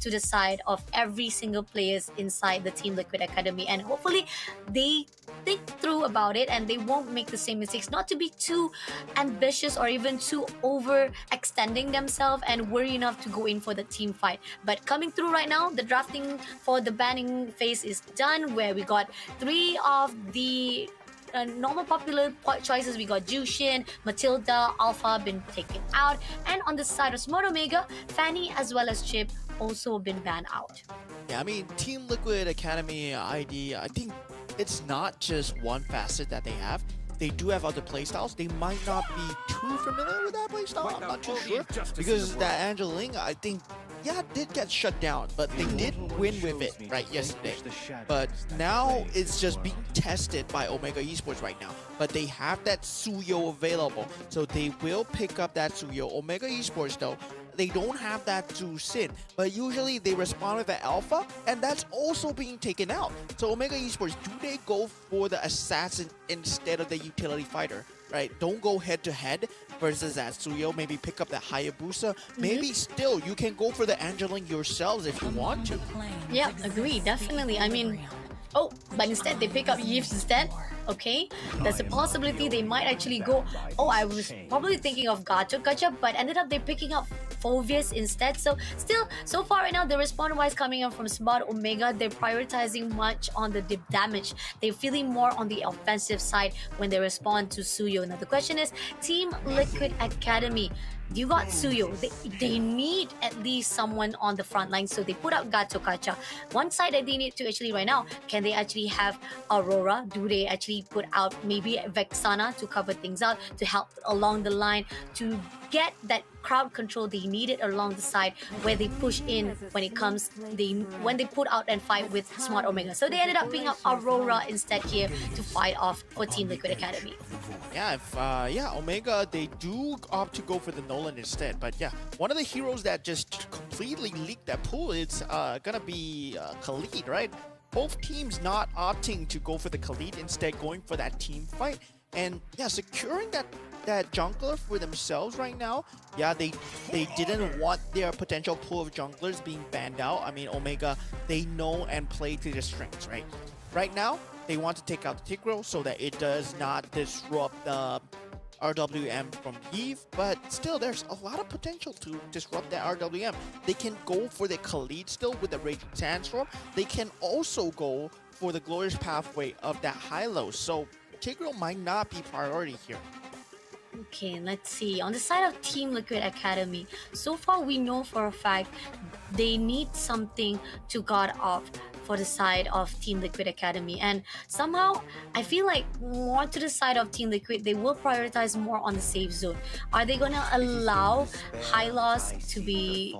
to the side of every single players inside the Team Liquid Academy, and hopefully they think through about it and they won't make the same mistakes, not to be too ambitious or even too overextending themselves and worry enough to go in for the team fight. But coming through right now, the drafting for the banning phase is done, where we got three of the normal popular choices. We got Jushin, Matilda, Alpha been taken out, and on the side of Smart Omega, Fanny as well as Chip also been banned out. Yeah, I mean, Team Liquid Academy ID, I think it's not just one facet that they have. They do have other playstyles. They might not be too familiar with that playstyle. I'm not too sure. Because that Angeling, I think, yeah, did get shut down, but they did win with it, right, yesterday. But now it's just being tested by Omega Esports right now. But they have that Suyo available, so they will pick up that Suyo. Omega Esports, though, they don't have that to Sin, but usually they respond with the Alpha, and that's also being taken out. So Omega Esports, do they go for the Assassin instead of the Utility Fighter? Right? Don't go head to head versus that Suyo. Maybe pick up the Hayabusa. Maybe still you can go for the Angeling yourselves if you want to. Yeah, agree, definitely. I mean, oh, but instead they pick up Yves instead. Okay, there's a possibility they might actually go. Oh, I was probably thinking of Gacha, but ended up they picking up Phovius instead. So still, so far right now, the respawn wise coming up from Smart Omega, they're prioritizing much on the dip damage. They're feeling more on the offensive side when they respond to Suyo. Now the question is, Team Liquid Academy, you got Suyo. They need at least someone on the front line, so they put out Gato Kacha. One side that they need to actually right now, can they actually have Aurora? Do they actually put out maybe Vexana to cover things out, to help along the line, to get that crowd control they needed along the side where they push in when it comes when they put out and fight with Smart Omega. So they ended up picking up Aurora instead here to fight off for Team Liquid Academy. Yeah, if Omega, they do opt to go for the Nolan instead. But yeah, one of the heroes that just completely leaked that pool, it's gonna be Khalid, right? Both teams not opting to go for the Khalid, instead going for that team fight. And yeah, securing that jungler for themselves right now. Yeah, they didn't want their potential pool of junglers being banned out. I mean, Omega, they know and play to their strengths, right? Right now, they want to take out the Tigreal so that it does not disrupt the RWM from Eve, but still there's a lot of potential to disrupt that RWM. They can go for the Khalid still with the Raging Sandstorm. They can also go for the glorious pathway of that Hylos. So Tigreal might not be priority here. Okay, let's see. On the side of Team Liquid Academy, so far we know for a fact they need something to guard off for the side of Team Liquid Academy. And somehow, I feel like more to the side of Team Liquid, they will prioritize more on the safe zone. Are they going to allow Hylos to be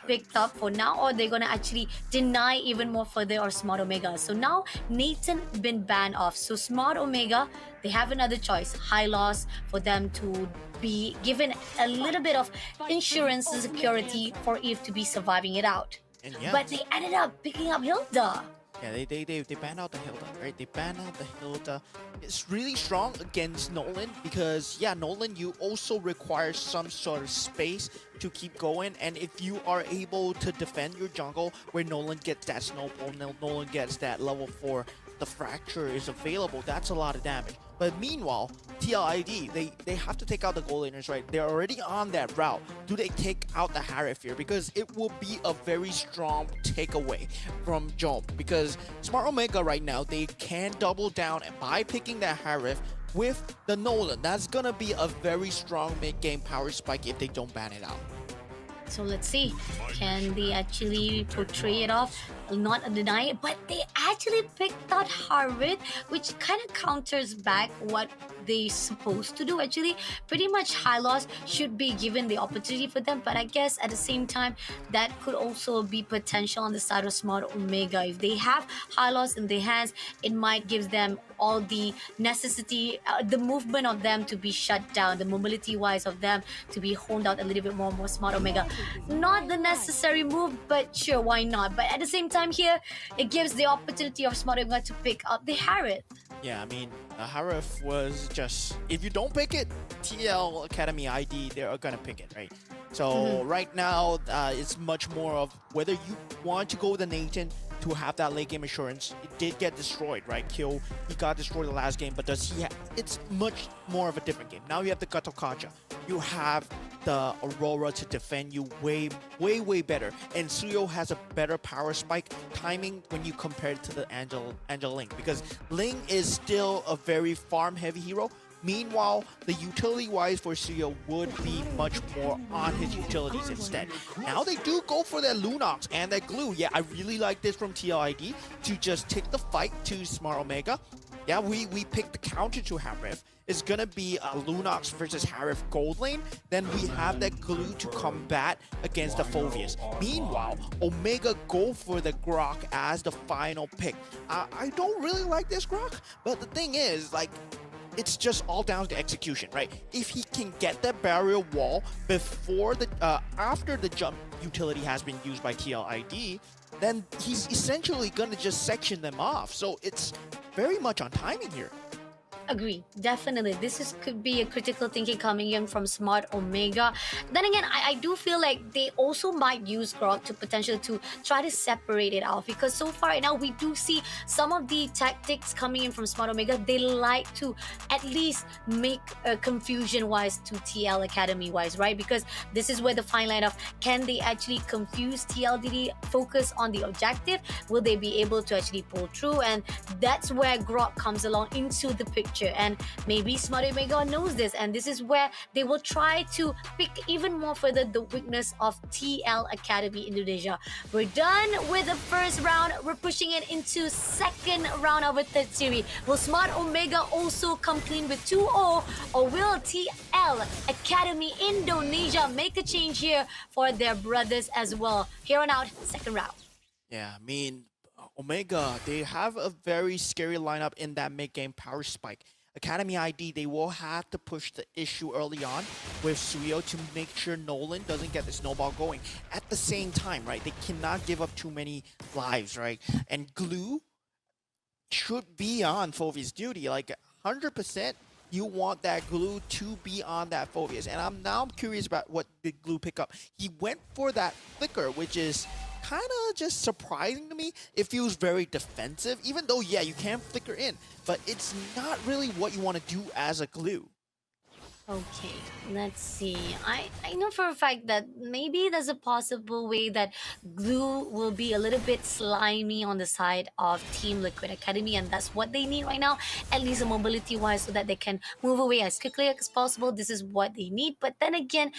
picked up for now, or they're gonna actually deny even more further or Smart Omega? So now Nathan been banned off, so Smart Omega, they have another choice, Hylos, for them to be given a little bit of insurance and security for Eve to be surviving it out. And yeah, But they ended up picking up Hilda. yeah, they banned out the Hilda, right? They banned out the Hilda. It's really strong against Nolan because, yeah, Nolan, you also require some sort of space to keep going. And if you are able to defend your jungle where Nolan gets that snowball, Nolan gets that level 4, the fracture is available, that's a lot of damage. But meanwhile, TLID, they have to take out the goal laners, right? They're already on that route. Do they take out the Harif here? Because it will be a very strong takeaway from Jomp. Because Smart Omega right now, they can double down by picking that Harif with the Nolan. That's gonna be a very strong mid-game power spike if they don't ban it out. So let's see, can they actually portray it off, not deny it? But they actually picked out Harvard, which kind of counters back what they supposed to do. Actually, pretty much Hylos should be given the opportunity for them, but I guess at the same time, that could also be potential on the side of Smart Omega. If they have Hylos in their hands, it might give them all the necessity, the movement of them to be shut down, the mobility wise of them to be honed out a little bit more Smart Omega. Not the necessary move, but sure, why not? But at the same time here, it gives the opportunity of Smart Omega to pick up the Harith. Yeah, I mean, Harif was just, if you don't pick it, TL Academy ID, they're gonna pick it, right? So right now, it's much more of whether you want to go with the Nathan to have that late game assurance. It did get destroyed, right? Kill, he got destroyed the last game, but does he it's much more of a different game. Now you have the Gatokacha. You have the Aurora to defend you way better. And Suyo has a better power spike timing when you compare it to the Angel Ling, because Ling is still a very farm heavy hero. Meanwhile, the utility-wise for Suyo would be much more on his utilities instead. Now they do go for their Lunox and their Glue. Yeah, I really like this from TLID to just take the fight to Smart Omega. Yeah, we picked the counter to Harif. It's gonna be a Lunox versus Harif gold lane. Then we have that Glue to combat against the Phoveus. Meanwhile, Omega go for the Grok as the final pick. I don't really like this Grok, but the thing is, like, it's just all down to execution, right? If he can get that barrier wall before the after the jump utility has been used by TLID, then he's essentially gonna just section them off. So it's very much on timing here. Agree, definitely. Could be a critical thinking coming in from Smart Omega. Then again, I do feel like they also might use Grok to potentially to try to separate it out, because so far right now we do see some of the tactics coming in from Smart Omega. They like to at least make confusion wise to TL Academy wise, right? Because this is where the fine line of, can they actually confuse TLDD, focus on the objective? Will they be able to actually pull through? And that's where Grok comes along into the picture. And maybe Smart Omega knows this, and this is where they will try to pick even more further the weakness of TL Academy Indonesia. We're done with the first round. We're pushing it into second round of a third series. Will Smart Omega also come clean with 2-0, or will TL Academy Indonesia make a change here for their brothers as well? Here on out, second round. Yeah, I mean, Omega, they have a very scary lineup in that mid-game power spike. Academy ID, they will have to push the issue early on with Suyo to make sure Nolan doesn't get the snowball going. At the same time, right, they cannot give up too many lives, right? And Glue should be on Phoveus' duty. Like, 100%, you want that Glue to be on that Phoveus. And I'm curious about what did Glue pick up. He went for that Flicker, which is kind of just surprising to me. It feels very defensive, even though, yeah, you can flicker in, but it's not really what you want to do as a Glue. Okay, let's see. I know for a fact that maybe there's a possible way that Glue will be a little bit slimy on the side of Team Liquid Academy, and that's what they need right now, at least mobility-wise, so that they can move away as quickly as possible. This is what they need. But then again,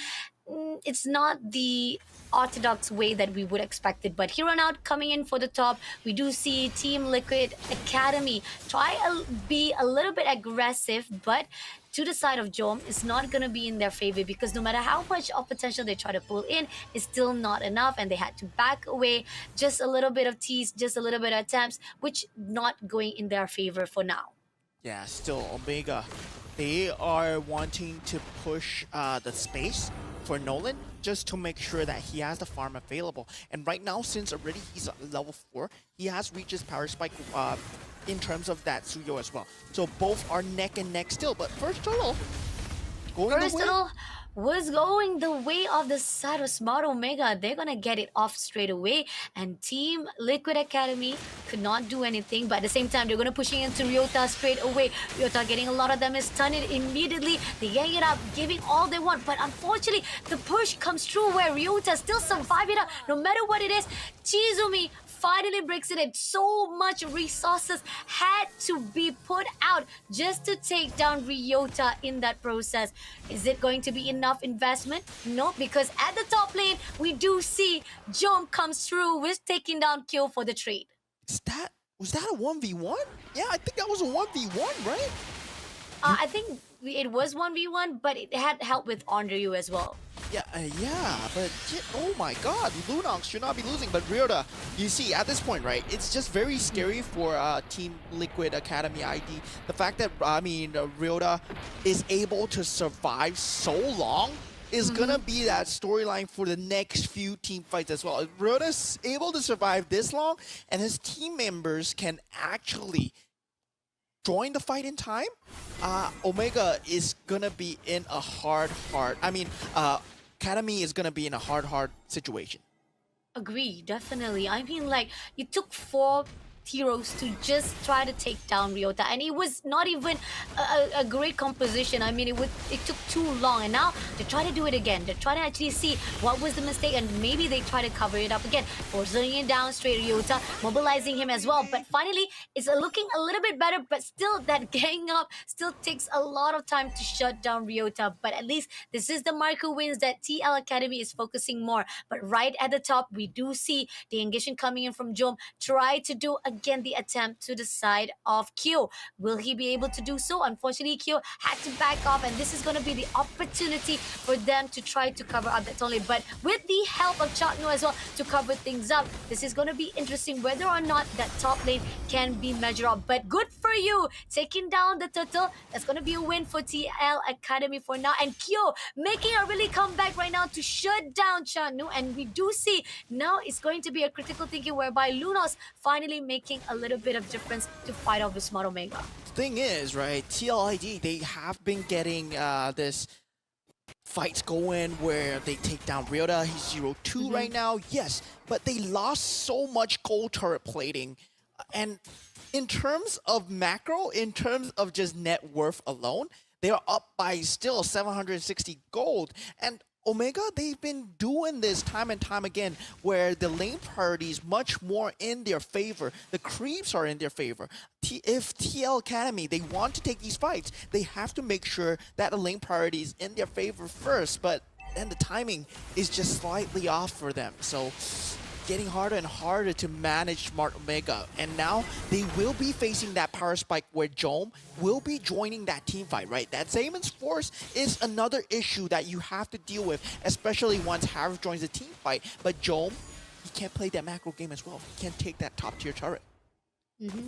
it's not the orthodox way that we would expect it. But here on out, coming in for the top, we do see Team Liquid Academy be a little bit aggressive, but to the side of Jom, it's not going to be in their favor, because no matter how much of potential they try to pull in, it's still not enough, and they had to back away. Just a little bit of tease, just a little bit of attempts, which not going in their favor for now. Yeah, still Omega, they are wanting to push the space for Nolan just to make sure that he has the farm available. And right now, since already he's at level 4, he has reached his power spike in terms of that Suyo as well. So both are neck and neck still. But first turtle was going the way of the side of Smart Omega. They're gonna get it off straight away, and Team Liquid Academy could not do anything. But at the same time, they're gonna pushing into Ryota straight away. Ryota getting a lot of damage, stun it immediately. They gang it up, giving all they want. But unfortunately, the push comes through where Ryota still survive it up. No matter what it is, Chizumi finally breaks it in. So much resources had to be put out just to take down Ryota in that process. Is it going to be enough investment? No, because at the top lane, we do see Jom comes through with taking down kill for the trade. Was that a 1v1? Yeah, I think that was a 1v1, right? I think it was 1v1, but it had help with Andrew as well. Yeah, but oh my god, Lunox should not be losing. But Ryota, you see, at this point, right, it's just very scary for Team Liquid Academy ID. The fact that, Ryota is able to survive so long is gonna be that storyline for the next few team fights as well. If Ryota's able to survive this long, and his team members can actually join the fight in time, Omega is gonna be in a hard. Academy is gonna be in a hard situation. Agree, definitely. I mean, like, you took four heroes to just try to take down Ryota, and it was not even a great composition. I mean, it took too long, and now they try to do it again. They try to actually see what was the mistake, and maybe they try to cover it up again, forcing it down straight Ryota, mobilizing him as well. But finally, it's looking a little bit better, but still, that gang up still takes a lot of time to shut down Ryota. But at least this is the Marco wins that TL Academy is focusing more. But right at the top, we do see the engagement coming in from Jom. Try to do again the attempt to the side of Kyo. Will he be able to do so? Unfortunately, Kyo had to back off, and this is going to be the opportunity for them to try to cover up that only. But with the help of Chatnu as well to cover things up, this is going to be interesting whether or not that top lane can be measured up. But good for you, taking down the turtle. That's going to be a win for TL Academy for now. And Kyo making a really comeback right now to shut down Chatnu. And we do see now it's going to be a critical thinking whereby Lunos finally making a little bit of difference to fight off with Smart Omega. Thing is, right, TLID, they have been getting this fights going where they take down Ryota. He's 0-2 right now, yes, but they lost so much gold turret plating. And in terms of macro, in terms of just net worth alone, they are up by still 760 gold. And Omega, they've been doing this time and time again where the lane priority is much more in their favor. The creeps are in their favor. If TL Academy, they want to take these fights, they have to make sure that the lane priority is in their favor first, but then the timing is just slightly off for them. So getting harder and harder to manage Smart Omega. And now they will be facing that power spike where Jom will be joining that team fight, right? That Zamon's Force is another issue that you have to deal with, especially once Harif joins the team fight. But Jom, he can't play that macro game as well. He can't take that top tier turret.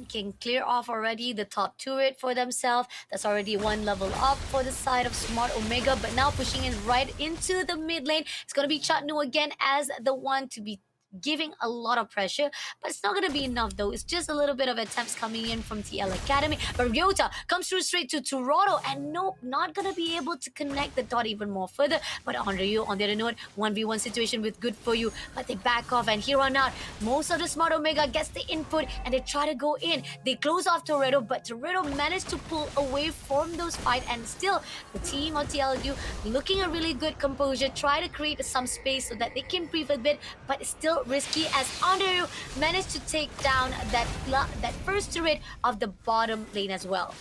Can clear off already the top turret for themselves. That's already one level up for the side of Smart Omega. But now pushing in right into the mid lane. It's going to be Chatnu again as the one to be giving a lot of pressure, but it's not going to be enough though. It's just a little bit of attempts coming in from TL Academy, but Ryota comes through straight to Toronto, and nope, not going to be able to connect the dot even more further. But Onryu, on the other note, 1v1 situation with good for you, but they back off, and here on out, most of the Smart Omega gets the input, and they try to go in. They close off Toretto, but Toretto managed to pull away from those fights, and still, the team of TLU looking a really good composure, try to create some space so that they can breathe a bit, but still risky as Onryu managed to take down that first turret of the bottom lane as well.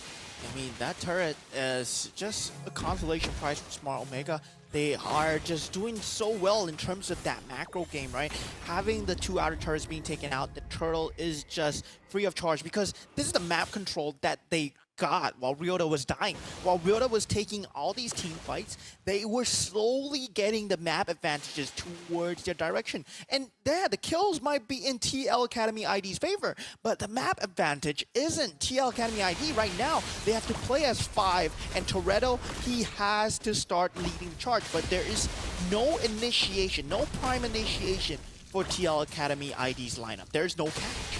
I mean, that turret is just a consolation prize for Smart Omega. They are just doing so well in terms of that macro game, right? Having the two outer turrets being taken out, the turtle is just free of charge because this is the map control that they got while Ryota was dying. While Ryota was taking all these team fights, they were slowly getting the map advantages towards their direction. And yeah, the kills might be in TL Academy ID's favor, but the map advantage isn't TL Academy ID right now. They have to play as 5, and Toretto, he has to start leading the charge, but there is no initiation, no prime initiation for TL Academy ID's lineup. There's no catch.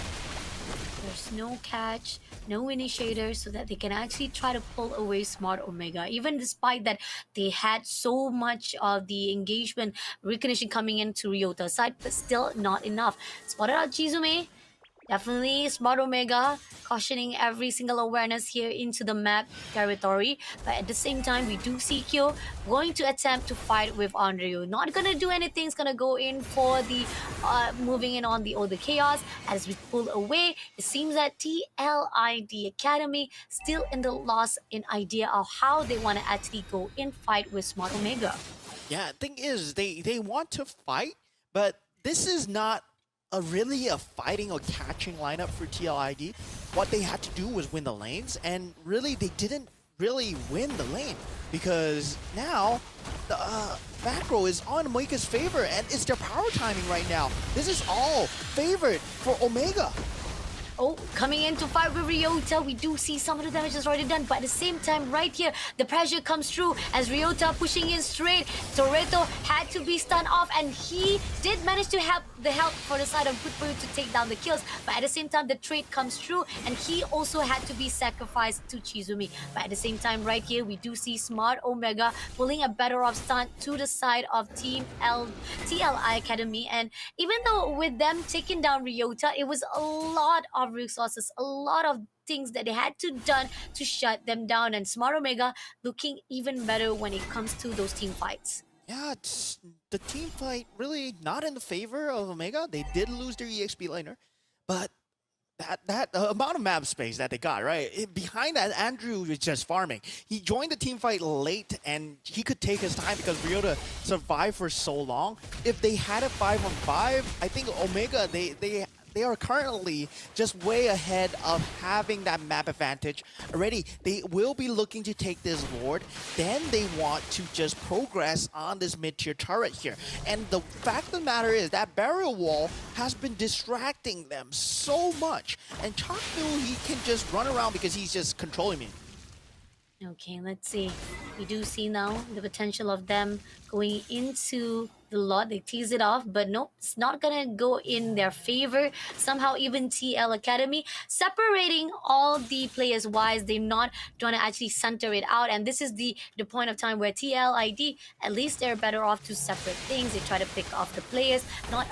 There's no catch, no initiator, so that they can actually try to pull away Smart Omega. Even despite that, they had so much of the engagement recognition coming into Ryota's side, but still not enough. Spotted out Chizume. Definitely Smart Omega cautioning every single awareness here into the map territory. But at the same time, we do see Kyo going to attempt to fight with Onryu. Not gonna do anything. It's gonna go in for the moving in on the Older Chaos. As we pull away, it seems that TLID Academy still in the loss in idea of how they want to actually go in fight with Smart Omega. Yeah, thing is, they want to fight, but this is not really a fighting or catching lineup for TLID. What they had to do was win the lanes, and really they didn't really win the lane because now the macro is on Omega's favor, and it's their power timing right now. This is all favored for Omega. Oh, coming in to fight with Ryota, we do see some of the damage is already done, but at the same time, right here, the pressure comes through as Ryota pushing in straight. Toretto had to be stunned off, and he did manage to have the help for the side of Good For You to take down the kills, but at the same time, the trade comes through, and he also had to be sacrificed to Chizumi. But at the same time, right here, we do see Smart Omega pulling a better off stunt to the side of TLI Academy, and even though with them taking down Ryota, it was a lot of resources, a lot of things that they had to done to shut them down, and Smart Omega looking even better when it comes to those team fights. Yeah, it's the team fight really not in the favor of Omega. They did lose their EXP laner, but that amount of map space that they got, right? Behind that, Andrew was just farming. He joined the team fight late, and he could take his time because Ryota survived for so long. If they had a 5-on-5, I think Omega, they are currently just way ahead of having that map advantage already. They will be looking to take this Lord. Then they want to just progress on this mid-tier turret here. And the fact of the matter is that barrier wall has been distracting them so much. And Chaknu, he can just run around because he's just controlling me. Okay, let's see. We do see now the potential of them going into the lot. They tease it off, but nope, it's not gonna go in their favor. Somehow even TL Academy separating all the players wise, they're not gonna actually center it out, and this is the point of time where TLID, at least they're better off to separate things. They try to pick off the players, not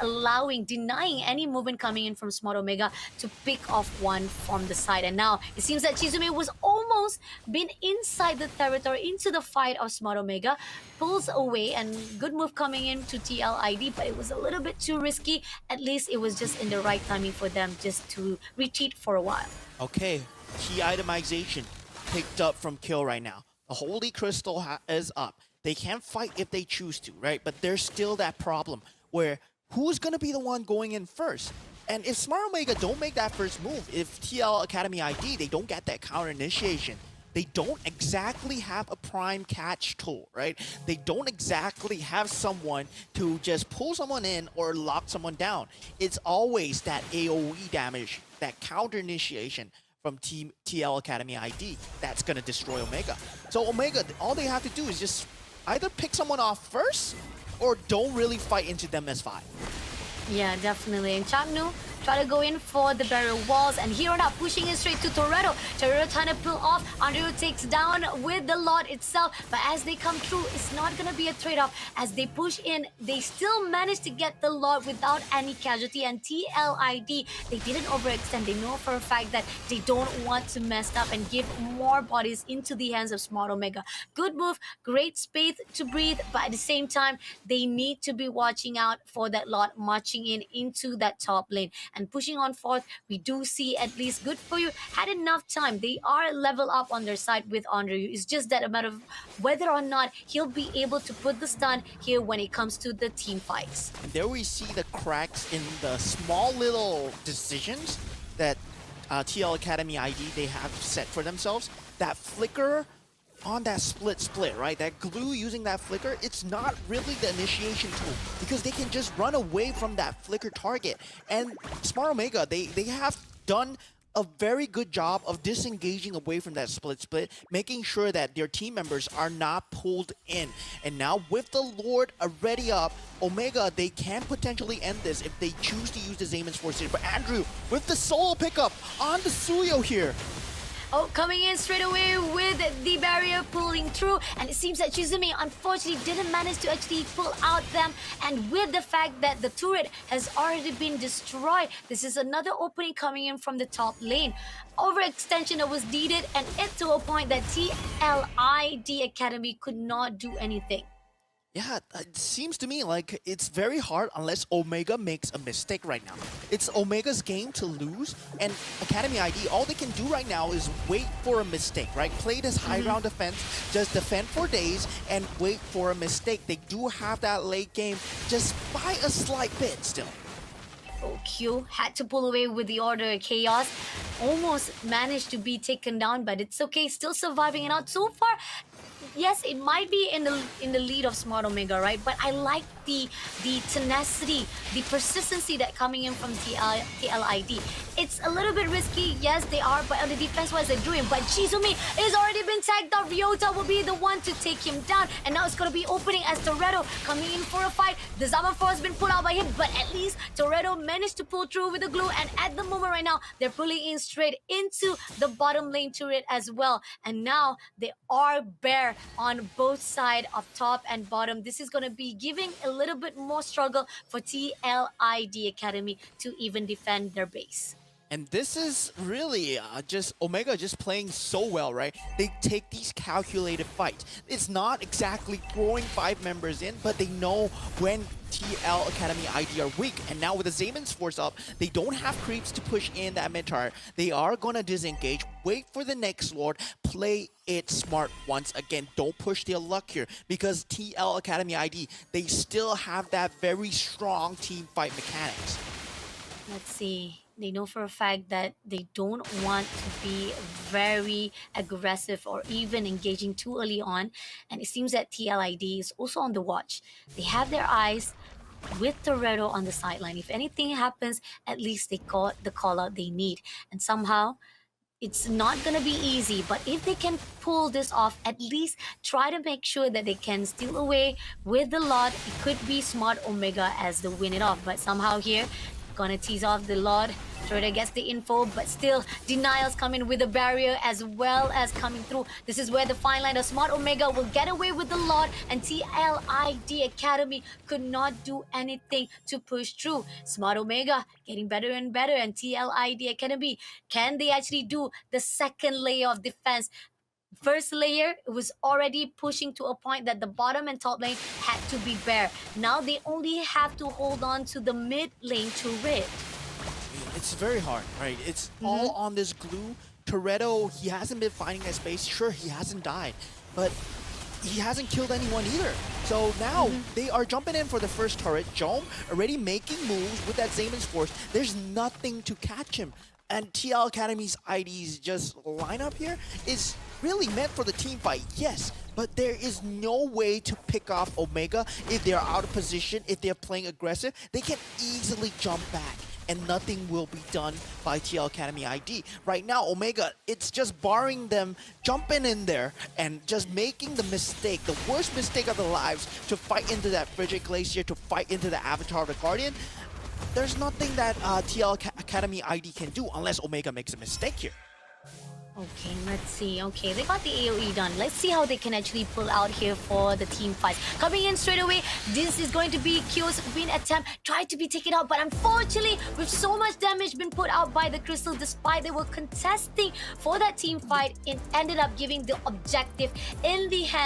denying any movement coming in from Smart Omega to pick off one from the side. And now it seems that Chizumi was almost been inside the territory into the fight of Smart Omega, pulls away, and good move coming in to TLID, but it was a little bit too risky. At least it was just in the right timing for them just to retreat for a while. Okay, key itemization picked up from Kill right now. The Holy Crystal is up. They can fight if they choose to, right? But there's still that problem where who's going to be the one going in first? And if Smart Omega don't make that first move, if TL Academy ID, they don't get that counter initiation, they don't exactly have a prime catch tool, right? They don't exactly have someone to just pull someone in or lock someone down. It's always that AoE damage, that counter initiation from TL Academy ID that's going to destroy Omega. So Omega, all they have to do is just either pick someone off first or don't really fight into them as 5. Yeah, definitely. And Chaknu try to go in for the barrier walls, and here on up, pushing in straight to Toretto. Toretto trying to pull off. Andrew takes down with the lot itself, but as they come through, it's not going to be a trade-off. As they push in, they still manage to get the lot without any casualty, and TLID, they didn't overextend. They know for a fact that they don't want to mess up and give more bodies into the hands of Smart Omega. Good move, great space to breathe, but at the same time, they need to be watching out for that lot marching in into that top lane. And pushing on forth, we do see at least Good For You had enough time. They are level up on their side with Andrew. It's just that a matter of whether or not he'll be able to put the stun here when it comes to the team fights. And there we see the cracks in the small little decisions that TL Academy ID they have set for themselves. That flicker on that split, right? That glue using that flicker, it's not really the initiation tool because they can just run away from that flicker target. And Smart Omega, they have done a very good job of disengaging away from that split, making sure that their team members are not pulled in. And now with the Lord already up, Omega, they can potentially end this if they choose to use the Zamon's Force. But Andrew, with the solo pickup on the Suyo here, Oh, coming in straight away with the barrier pulling through, and it seems that Chizumi unfortunately didn't manage to actually pull out them, and with the fact that the turret has already been destroyed, this is another opening coming in from the top lane. Overextension that was needed, and it to a point that TLID Academy could not do anything. yeah, it seems to me like it's very hard unless Omega makes a mistake right now. It's Omega's game to lose, and Academy ID, all they can do right now is wait for a mistake, right? Play this high ground defense, just defend for days, and wait for a mistake. They do have that late game just by a slight bit still. Q had to pull away with the Order Chaos. Almost managed to be taken down, but it's okay. Still surviving it out so far. Yes, it might be in the lead of Smart Omega, right? But I like the tenacity, the persistency that coming in from TLID. It's a little bit risky, yes they are, but on the defense-wise they're doing. But Jizumi is already been tagged out. Ryota will be the one to take him down, and now it's gonna be opening as Toretto coming in for a fight. The Zamafor has been pulled out by him, but at least Toretto managed to pull through with the glue, and at the moment right now they're pulling in straight into the bottom lane turret as well. And now they are bare on both sides of top and bottom. This is gonna be giving a little bit more struggle for TLID Academy to even defend their base. And this is really just Omega just playing so well, right? They take these calculated fights. It's not exactly throwing 5 members in, but they know when TL Academy ID are weak. And now with the Zamon's Force up, they don't have creeps to push in that mid tower. They are gonna disengage, wait for the next Lord, play it smart once again. Don't push their luck here, because TL Academy ID, they still have that very strong team fight mechanics. Let's see. They know for a fact that they don't want to be very aggressive or even engaging too early on. And it seems that TLID is also on the watch. They have their eyes with Toretto on the sideline. If anything happens, at least they got the call out they need. And somehow, it's not going to be easy, but if they can pull this off, at least try to make sure that they can steal away with the lot. It could be smart Omega as the win it off, but somehow here, gonna tease off the Lord. Toretto gets the info, but still denials coming with a barrier as well as coming through. This is where the fine line of Smart Omega will get away with the Lord, and TLID Academy could not do anything to push through. Smart Omega getting better and better, and TLID Academy, can they actually do the second layer of defense? First layer was already pushing to a point that the bottom and top lane had to be bare. Now they only have to hold on to the mid lane turret. It's very hard, right? It's all on this glue. Toretto, he hasn't been finding that space. Sure, he hasn't died, but he hasn't killed anyone either. So now they are jumping in for the first turret. Jom already making moves with that Zamon's Force. There's nothing to catch him. And TL Academy's ID's just lineup here is really meant for the team fight, yes, but there is no way to pick off Omega if they're out of position, if they're playing aggressive. They can easily jump back, and nothing will be done by TL Academy ID. Right now, Omega, it's just barring them jumping in there and just making the mistake, the worst mistake of their lives, to fight into that Frigid Glacier, to fight into the Avatar of the Guardian. There's nothing that TL Academy ID can do unless Omega makes a mistake here. Okay, let's see. Okay, they got the AoE done. Let's see how they can actually pull out here for the team fights. Coming in straight away, this is going to be Kyo's win attempt. Tried to be taken out, but unfortunately, with so much damage been put out by the Crystal, despite they were contesting for that team fight, it ended up giving the objective in the hand